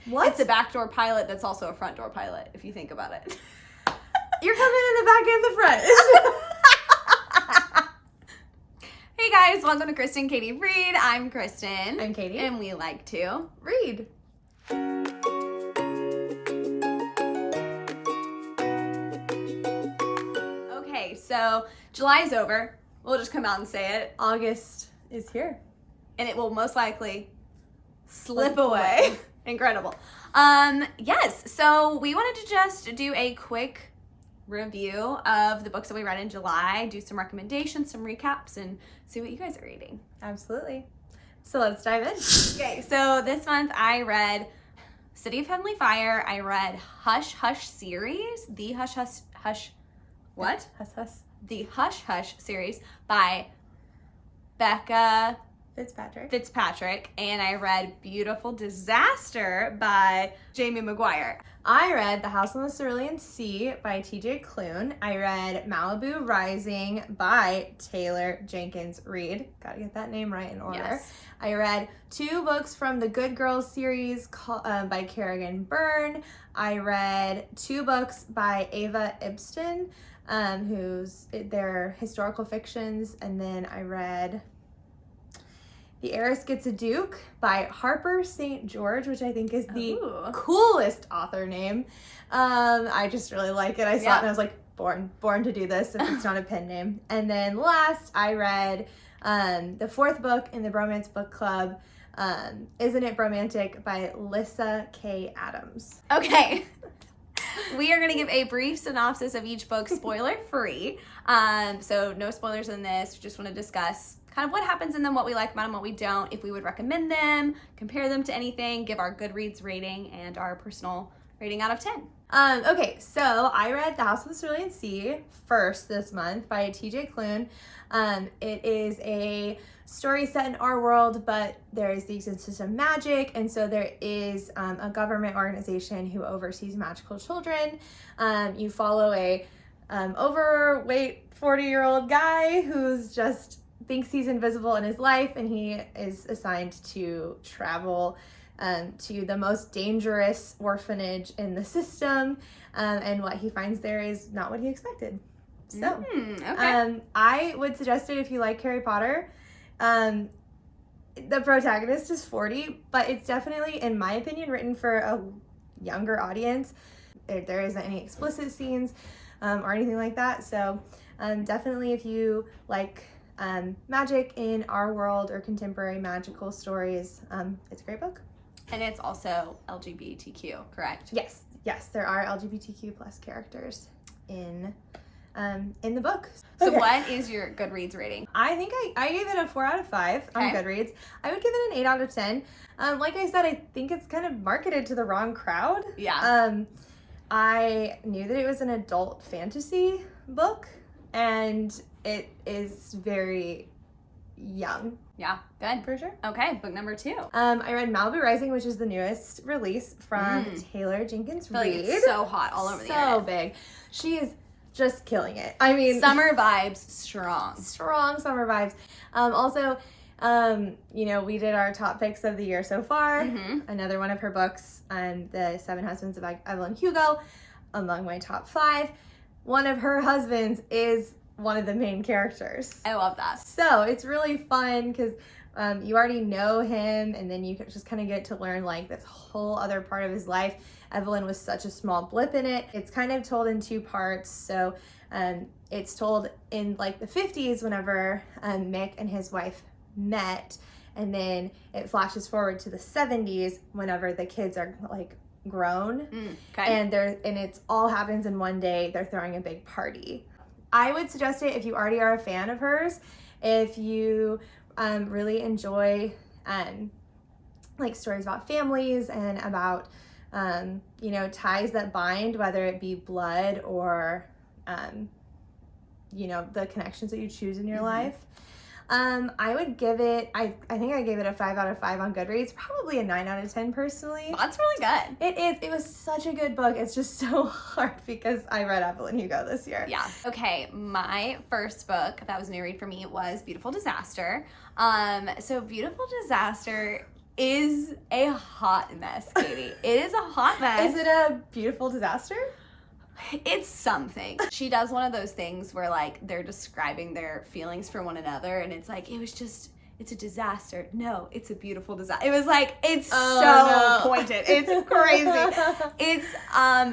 What? It's a backdoor pilot that's also a front door pilot, if you think about it. You're coming in the back and the front. Hey guys, welcome to Kristen Katie Read. I'm Kristen. I'm Katie. And we like to Read. Okay, so July's over. We'll just come out and say it. August is here. And it will most likely slip away. Incredible. Yes, so we wanted to just do a quick review of the books that we read in July, do some recommendations, some recaps, and see what you guys are reading. Absolutely. So let's dive in. Okay, so this month I read City of Heavenly Fire. I read Hush Hush series, the Hush Hush, what? Hush Hush. The Hush Hush series by Becca Fitzpatrick, and I read Beautiful Disaster by Jamie McGuire. I read The House on the Cerulean Sea by T.J. Klune. I read Malibu Rising by Taylor Jenkins Reid. Gotta get that name right in order. Yes. I read 2 books from the Good Girls series by Kerrigan Byrne. I read 2 books by Ava Ibsen, who's they're historical fictions, and then I read The Heiress Gets a Duke by Harper St. George, which I think is the coolest author name. I just really like it. I saw it and I was like, born to do this if it's not a pen name. And then last, I read the 4th book in the Bromance Book Club, Isn't It Bromantic by Lissa K. Adams. Okay. We are going to give a brief synopsis of each book, spoiler free. So no spoilers in this. We just want to discuss kind of what happens in them, what we like about them, what we don't, if we would recommend them, compare them to anything, give our Goodreads rating and our personal rating out of 10. Okay, so I read The House of the Cerulean Sea first this month by T.J. Klune. It is a story set in our world, but there is the existence of magic, and so there is a government organization who oversees magical children. You follow a overweight 40-year-old guy who's just thinks he's invisible in his life, and he is assigned to travel to the most dangerous orphanage in the system, and what he finds there is not what he expected. So, okay. I would suggest it if you like Harry Potter. The protagonist is 40, but it's definitely, in my opinion, written for a younger audience. There isn't any explicit scenes or anything like that, so definitely if you like magic in our world or contemporary magical stories, it's a great book. And it's also LGBTQ, correct? Yes, there are LGBTQ plus characters in the book. So what is your Goodreads rating? I think I gave it a 4 out of 5 on Goodreads. I would give it an 8 out of 10. Like I said, I think it's kind of marketed to the wrong crowd. Yeah. I knew that it was an adult fantasy book, and it is very young. Yeah, good. For sure. Okay, book number 2. I read Malibu Rising, which is the newest release from Taylor Jenkins Reid. I feel like it's so hot all over the internet. So big. She is just killing it. I mean, summer vibes, strong summer vibes. Also, we did our top picks of the year so far. Another one of her books, The 7 Husbands of Evelyn Hugo, among my top 5. One of her husbands is one of the main characters. I love that. So it's really fun because you already know him, and then you just kind of get to learn like this whole other part of his life. Evelyn was such a small blip in it. It's kind of told in 2 parts. So it's told in like the 50s whenever Mick and his wife met, and then it flashes forward to the 70s whenever the kids are like grown. And it's all happens in one day. They're throwing a big party. I would suggest it if you already are a fan of hers, if you really enjoy like stories about families and about ties that bind, whether it be blood or the connections that you choose in your life. I would give it, I think I gave it a 5 out of 5 on Goodreads, probably a 9 out of 10 personally. Well, that's really good. It is. It was such a good book. It's just so hard because I read Evelyn Hugo this year. Yeah. Okay, my first book that was new read for me was Beautiful Disaster. So Beautiful Disaster is a hot mess, Katie. It is a hot mess. Is it a beautiful disaster? It's something. She does one of those things where like they're describing their feelings for one another and it's like, it's a disaster. No, it's a beautiful disaster. It was like, it's pointed. It's crazy. It's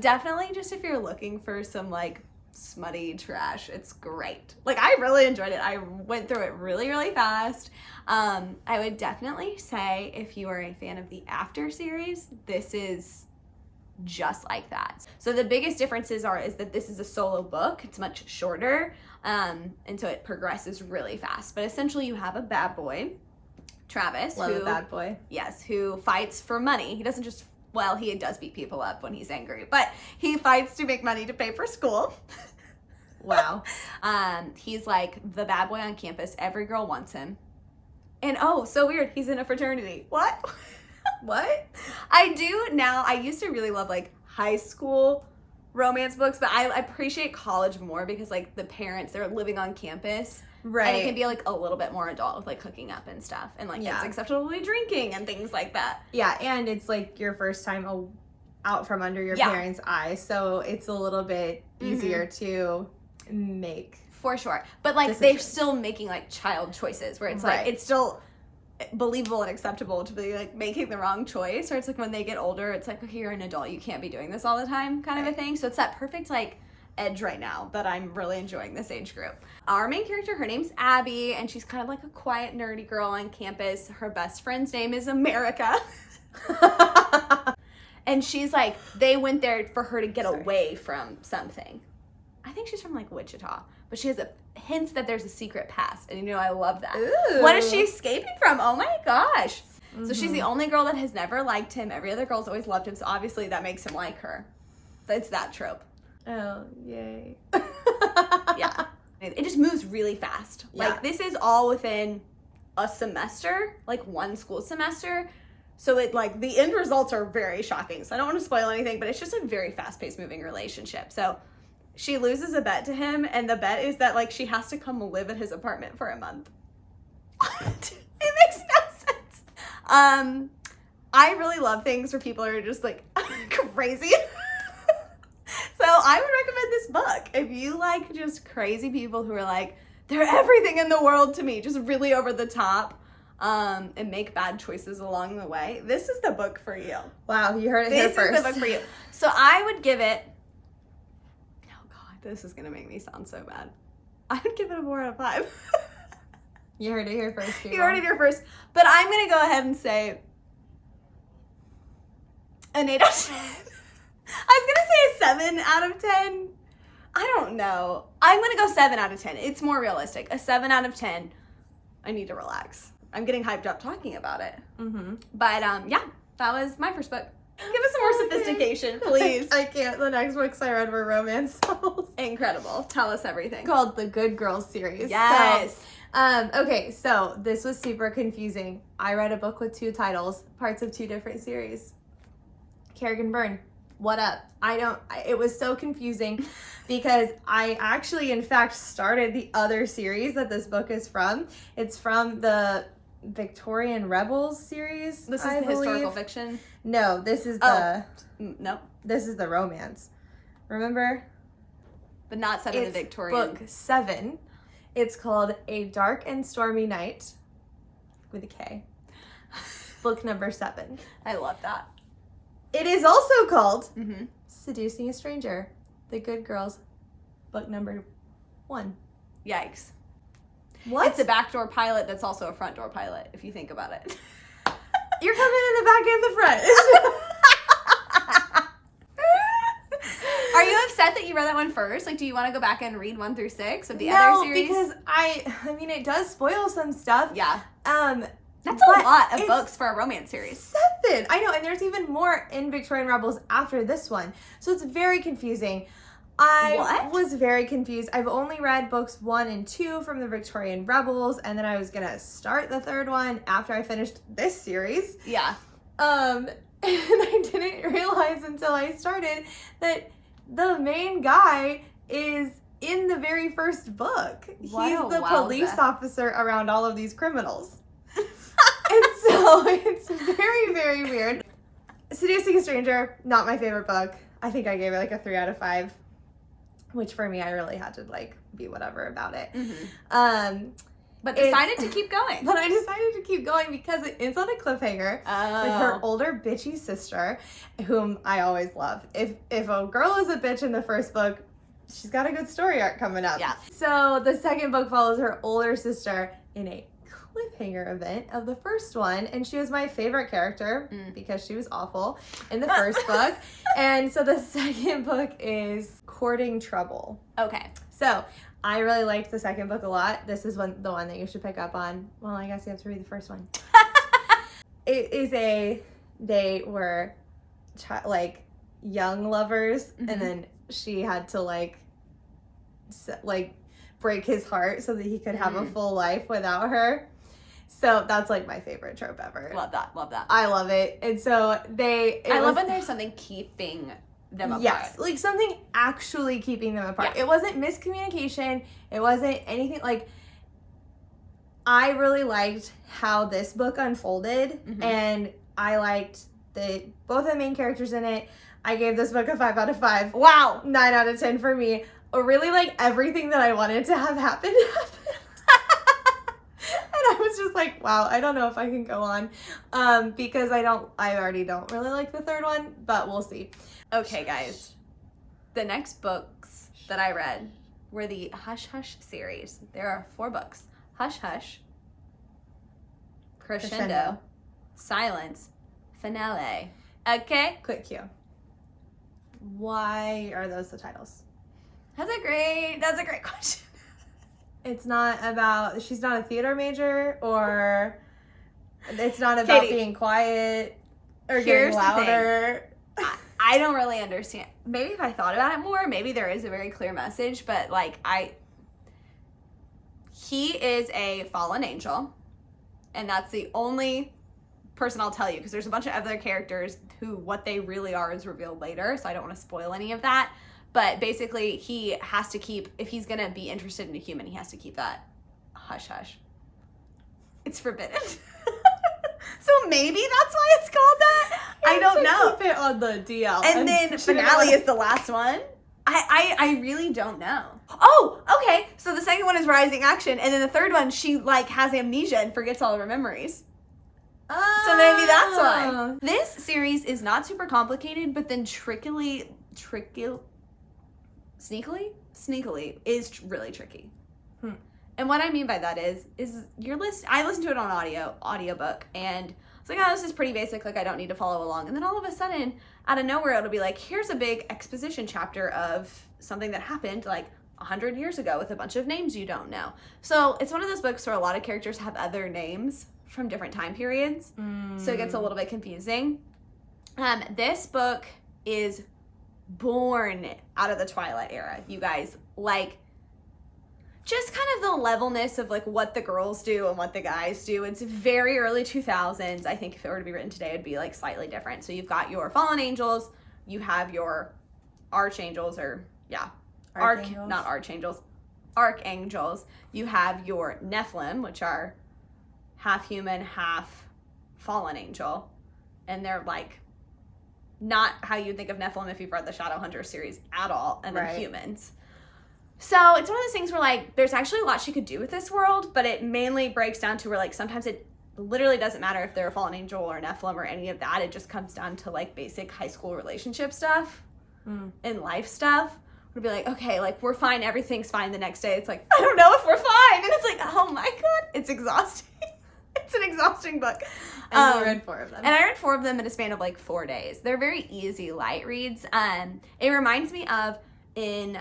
definitely just if you're looking for some like smutty trash, it's great. Like I really enjoyed it. I went through it really, really fast. I would definitely say if you are a fan of the After series, this is just like that. So the biggest differences is that this is a solo book. It's much shorter, and so it progresses really fast. But essentially you have a bad boy, Travis. Love a bad boy. Yes, who fights for money. He doesn't just, well, he does beat people up when he's angry, but he fights to make money to pay for school. Wow. He's like the bad boy on campus. Every girl wants him. And oh, so weird, he's in a fraternity. What? What? I used to really love like high school romance books, but I appreciate college more because like the parents, they're living on campus. Right. And it can be like a little bit more adult with like hooking up and stuff. And like it's acceptable to be drinking and things like that. Yeah, and it's like your first time out from under your parents' eyes. So it's a little bit easier to make. For sure. But like they're still making like child choices where it's like it's still believable and acceptable to be like making the wrong choice, or it's like when they get older it's like, okay, you're an adult, you can't be doing this all the time kind of a thing. So it's that perfect like edge right now that I'm really enjoying this age group. Our main character, her name's Abby, and she's kind of like a quiet nerdy girl on campus. Her best friend's name is America. And she's like, they went there for her to get away from something. I think she's from like Wichita, but she has hints that there's a secret past, and you know I love that. Ooh. What is she escaping from? Oh my gosh. So she's the only girl that has never liked him. Every other girl's always loved him, so obviously that makes him like her. It's that trope. Oh, yay. Yeah. It just moves really fast. Yeah. Like this is all within a semester, like one school semester. So it like the end results are very shocking. So I don't want to spoil anything, but it's just a very fast-paced moving relationship. So she loses a bet to him, and the bet is that like she has to come live at his apartment for a month. It makes no sense. I really love things where people are just like crazy. So I would recommend this book if you like just crazy people who are like, they're everything in the world to me, just really over the top, and make bad choices along the way. This is the book for you. Wow, you heard it here first. This is the book for you. So I would give it, oh God, this is going to make me sound so bad. I would give it a 4 out of 5. You heard it here first, people. You heard it here first. But I'm going to go ahead and say an 8 out of 10. I was going to say a 7 out of 10. I don't know. I'm going to go 7 out of 10. It's more realistic. A 7 out of 10. I need to relax. I'm getting hyped up talking about it. But yeah, that was my first book. Give us some more sophistication, please. I can't. The next books I read were romance novels. Incredible. Tell us everything. Called the Good Girls series. Yes. So, okay, so this was super confusing. I read a book with 2 titles, parts of 2 different series. Kerrigan Byrne. What up? It was so confusing because I actually, in fact, started the other series that this book is from. It's from the Victorian Rebels series. This is the historical fiction? No, this is this is the romance. Remember? But not set in the Victorian. Book 7. It's called A Dark and Stormy Night with a K. Book number 7. I love that. It is also called Seducing a Stranger, The Good Girls, book number 1. Yikes. What? It's a backdoor pilot that's also a front door pilot, if you think about it. You're coming in the back and the front. Are you upset that you read that one first? Like, do you want to go back and read 1 through 6 of the other series? No, because I mean, it does spoil some stuff. Yeah. That's But a lot of books for a romance series. 7. I know, and there's even more in Victorian Rebels after this one. So it's very confusing. I was very confused. I've only read books 1 and 2 from the Victorian Rebels, and then I was going to start the 3rd one after I finished this series. Yeah. And I didn't realize until I started that the main guy is in the very first book. He's the police officer around all of these criminals. And so So it's very, very weird. Seducing a Stranger, not my favorite book. I think I gave it like a 3 out of 5, which for me, I really had to like be whatever about it. But decided to keep going. But I decided to keep going because it ends on a cliffhanger with her older bitchy sister, whom I always love. If a girl is a bitch in the first book, she's got a good story arc coming up. Yeah. So the second book follows her older sister in a cliffhanger event of the first one, and she was my favorite character because she was awful in the first book. And so the second book is Courting Trouble. Okay. So I really liked the second book a lot. This is the one that you should pick up on. Well, I guess you have to read the first one. It is they were like young lovers, and then she had to like break his heart so that he could have a full life without her. So that's like my favorite trope ever. Love that. Love that. I love it. And so I love when there's something keeping them apart. Yes, like something actually keeping them apart. Yeah. It wasn't miscommunication. It wasn't anything like. I really liked how this book unfolded, and I liked both the main characters in it. I gave this book a 5 out of 5. Wow. 9 out of 10 for me. Really like everything that I wanted to have happen happened. And I was just like, wow, I don't know if I can go on. Because I already don't really like the third one, but we'll see. Okay, guys. The next books that I read were the Hush Hush series. There are 4 books. Hush Hush, Crescendo, Silence, Finale. Okay? Quick cue. Why are those the titles? That's a great question. It's not about, she's not a theater major, or it's not about Katie, being quiet or here's getting louder. I don't really understand. Maybe if I thought about it more, maybe there is a very clear message, but like he is a fallen angel, and that's the only person I'll tell you, because there's a bunch of other characters who what they really are is revealed later, so I don't want to spoil any of that. But basically, he has to keep, if he's going to be interested in a human, he has to keep that hush hush. It's forbidden. So maybe that's why it's called that. I don't know. Keep it on the DL. And then Finale is the last one. I really don't know. Oh, okay. So the second one is Rising Action, and then the third one, she like has amnesia and forgets all of her memories. So maybe that's why. This series is not super complicated, but then sneakily is really tricky. And what I mean by that is I listened to it on audiobook, and it's like, oh, this is pretty basic, like I don't need to follow along. And then all of a sudden, out of nowhere, it'll be like, here's a big exposition chapter of something that happened like 100 years ago with a bunch of names you don't know. So it's one of those books where a lot of characters have other names from different time periods. So it gets a little bit confusing. This book is born out of the Twilight era, you guys. Like, just kind of the levelness of like what the girls do and what the guys do. It's very early 2000s. I think if it were to be written today, it'd be like slightly different. So you've got your fallen angels, you have your archangels, archangels. You have your Nephilim, which are half human, half fallen angel, and they're like not how you think of Nephilim if you've read the Shadowhunter series at all, and then humans. So it's one of those things where like there's actually a lot she could do with this world, but it mainly breaks down to where like sometimes it literally doesn't matter if they're a fallen angel or Nephilim or any of that. It just comes down to like basic high school relationship stuff and life stuff. We'd be like, okay, like we're fine, everything's fine. The next day it's like, I don't know if we're fine, and it's like, oh my god, it's exhausting. It's an exhausting book. And you read 4 of them. And I read 4 of them in a span of like 4 days. They're very easy, light reads. It reminds me of in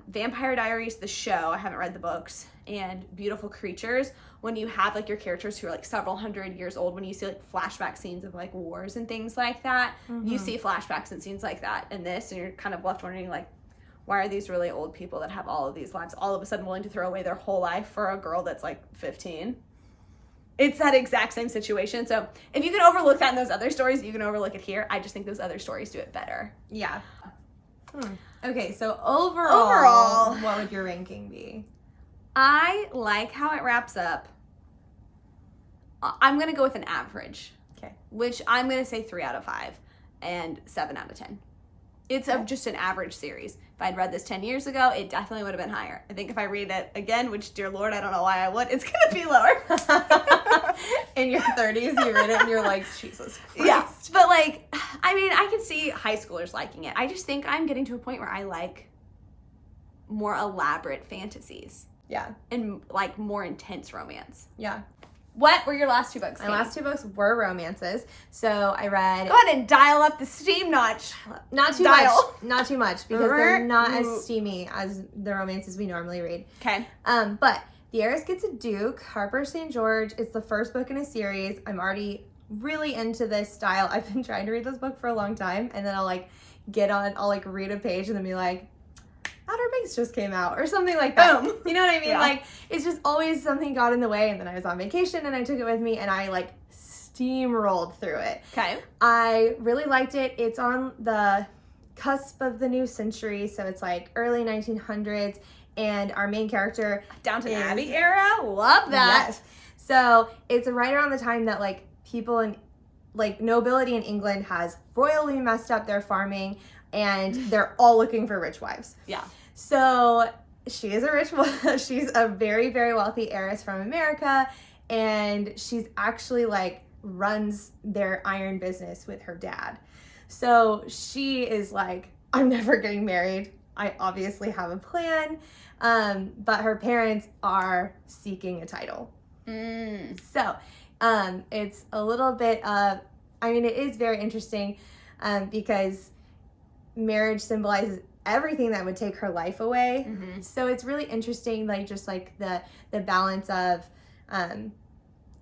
Vampire Diaries, the show, I haven't read the books, and Beautiful Creatures, when you have like your characters who are like several hundred years old, when you see like flashback scenes of like wars and things like that, you see flashbacks and scenes like that in this, and you're kind of left wondering like, why are these really old people that have all of these lives all of a sudden willing to throw away their whole life for a girl that's like 15? It's that exact same situation. So if you can overlook that in those other stories, you can overlook it here. I just think those other stories do it better. Yeah. Okay, so overall, what would your ranking be? I like how it wraps up. I'm going to go with an average. Okay. Which I'm going to say 3 out of 5 and 7 out of 10. It's just an average series. If I'd read this 10 years ago, it definitely would have been higher. I think if I read it again, which, dear Lord, I don't know why I would, it's going to be lower. In your 30s, you read it and you're like, Jesus Christ. Yeah. But, like, I mean, I can see high schoolers liking it. I just think I'm getting to a point where I like more elaborate fantasies. Yeah. And, like, more intense romance. Yeah. What were your last 2 books? My last 2 books were romances. So I read... Go ahead and dial up the steam notch. Not too much. Not too much, because they're not as steamy as the romances we normally read. Okay. But The Heiress Gets a Duke, Harper St. George. It's the first book in a series. I'm already really into this style. I've been trying to read this book for a long time, and then I'll read a page and then be like, Outer Banks just came out, or something like that. Boom. You know what I mean? Yeah. Like, it's just always something got in the way, and then I was on vacation and I took it with me and I like steamrolled through it. Okay. I really liked it. It's on the cusp of the new century, so it's like early 1900s, and our main character Downton Abbey era? Love that. Yes. So it's right around the time that like people in like nobility in England has royally messed up their farming, and they're all looking for rich wives. Yeah. So she is a rich woman. She's a very, very wealthy heiress from America, and she's actually like runs their iron business with her dad. So she is like, I'm never getting married. I obviously have a plan. But her parents are seeking a title. So it's a little bit of, I mean, it is very interesting because marriage symbolizes everything that would take her life away. So it's really interesting, like just like the balance of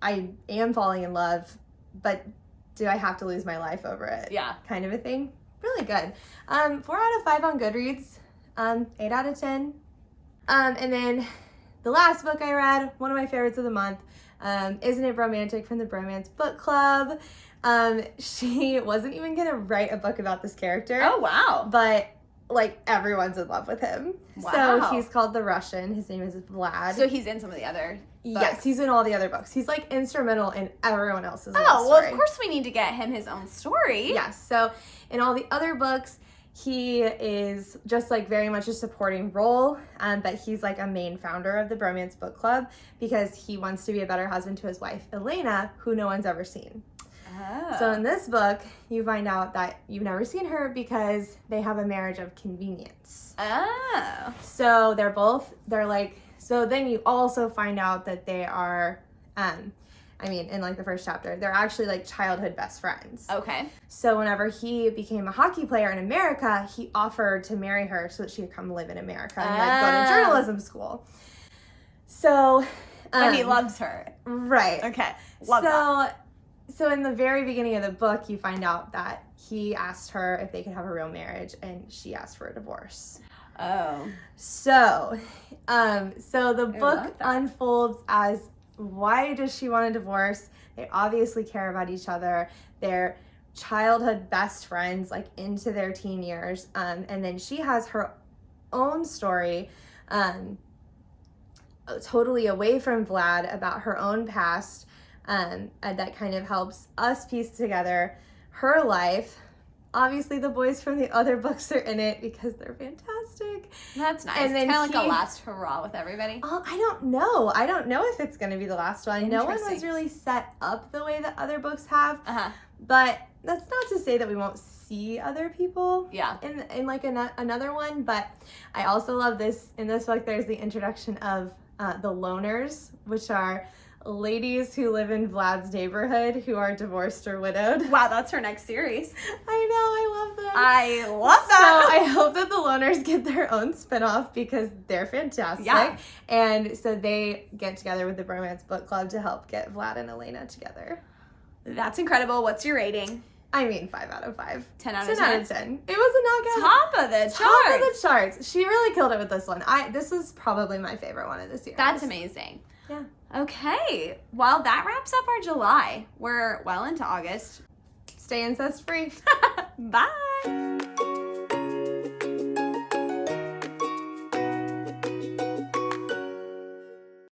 I am falling in love, but do I have to lose my life over it? Yeah. Kind of a thing. Really good. 4 out of 5 on Goodreads. 8 out of 10. And then the last book I read, one of my favorites of the month, Isn't It Romantic, from the Bromance Book Club. She wasn't even gonna write a book about this character. Oh, wow. But like everyone's in love with him. Wow. So he's called the Russian. His name is Vlad. So he's in some of the other books. Yes, he's in all the other books. He's like instrumental in everyone else's love Oh, well, story. of course we need to get him his own story. Yes. So in all the other books, he is just like very much a supporting role, but he's like a main founder of the Bromance Book Club because he wants to be a better husband to his wife, Elena, who no one's ever seen. Oh. So in this book, you find out that you've never seen her because they have a marriage of convenience. Oh. So so then you also find out that they are, in like the first chapter, they're actually like childhood best friends. Okay. So whenever he became a hockey player in America, he offered to marry her so that she could come live in America and like go to journalism school. So. And he loves her. Right. Okay. Love that. So in the very beginning of the book, you find out that he asked her if they could have a real marriage, and she asked for a divorce. Oh. So the book love that. unfolds as, why does she want a divorce? They obviously care about each other. They're childhood best friends, like into their teen years. And then she has her own story, totally away from Vlad, about her own past. And that kind of helps us piece together her life. Obviously, the boys from the other books are in it because they're fantastic. That's nice. And then it's kind of like a last hurrah with everybody. I don't know. I don't know if it's going to be the last one. No one was Interesting. really set up the way that other books have. Uh-huh. But that's not to say that we won't see other people Yeah. in like another one. But I also love this. In this book, there's the introduction of the loners, which are ladies who live in Vlad's neighborhood who are divorced or widowed. Wow, that's her next series. I know, I love them. I love that. So I hope that the loners get their own spinoff because they're fantastic. Yeah. And so they get together with the Bromance Book Club to help get Vlad and Elena together. That's incredible. What's your rating? 5 out of 5. 10 out of 10 10. out of 10. It was a knockout. Top of the charts. Top of the charts. She really killed it with this one. This is probably my favorite one of the series. That's amazing. Yeah. Okay. Well, that wraps up our July. We're well into August. Stay incest free. Bye.